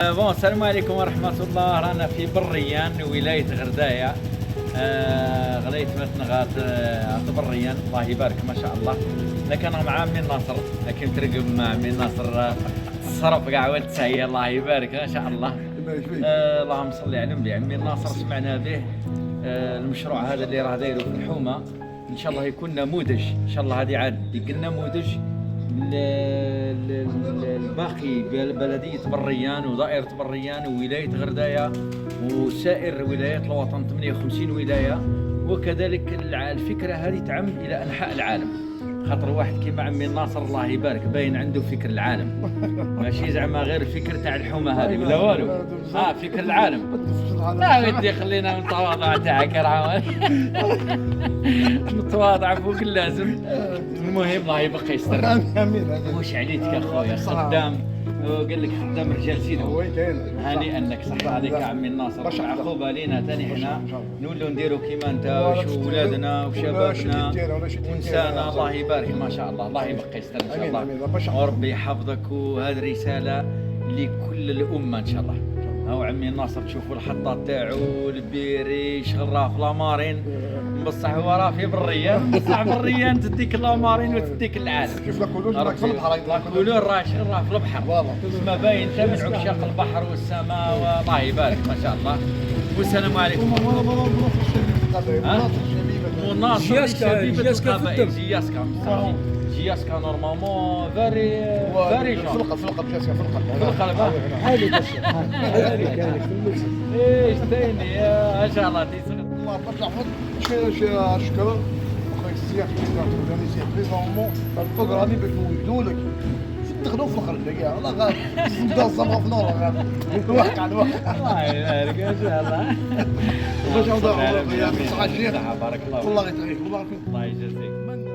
السلام عليكم ورحمة الله. رانا في بريان ولاية غرداية. غليت متنغات بريان، الله يبارك ما شاء الله. لكن مع عمي الناصر، لكن ترقب مع عمي الناصر الصرف كاع والتسعية، الله يبارك ما شاء الله. اللهم صل على النبي. عمي الناصر سمعنا به. المشروع هذا اللي راه دايره في الحومة ان شاء الله يكون نموذج، ان شاء الله هذه عاد يكون نموذج الباقي بلدية بريان ودائرة بريان وولاية غرداية وسائر ولايات الوطن، 58 ولاية. وكذلك الفكرة هذه تعم إلى أنحاء العالم، خاطر واحد كيما عمي الناصر الله يبارك باين عنده فكر العالم، ماشي زعما غير الفكر تاع الحومة هذه ولا والو. فكر العالم. لا ودي خلينا من التواضع تاعك راه نتواضع فوق اللازم. المهم الله يبقى يستر. امين. واش عليك يا خويا خدام، قال لك خدام رجال سيدو. هاني انك صح عليك يا عمي الناصر. عقوبه لينا ثاني حنا نولوا نديروا كيما انت وشو ولادنا وشبابنا ونسانا، الله يبارك ما شاء الله. الله يبقى يستر ان شاء الله، وربي يحفظك. وهذه رساله لكل الامه ان شاء الله. هاو عمي الناصر تشوفوا الحطات تاعو البيري شغل راه في لامارين، بصح هو راه في بريان، بصح بريان تديك لامارين وتديك العالم. كيف لاكولور في البحر، لاكولور راه شغل راه في البحر، تسمى باين انت من عشاق البحر والسماء، والله يبارك ما شاء الله. والسلام عليكم. مناصر شبيبة القبائل جياسكا نورمالمون فاري في القلب جاسكا في القلب. في القلب هذه بس هذه كانت في النص. ايش تاني ان شاء الله تيسر. الله يرجع حفظ شكرا اخويا السياح اللي اورغانيزي بريزونمون البروغرامي باش نوجدوا لك تدخلوا في الخرج كاع والله غير نبدا الزبطه في نور غير الواقع الواقع. الله يبارك ان شاء الله. باش نوضعوا يا صحه الشيخ. بارك الله والله يطيعك والله الله يجزيك.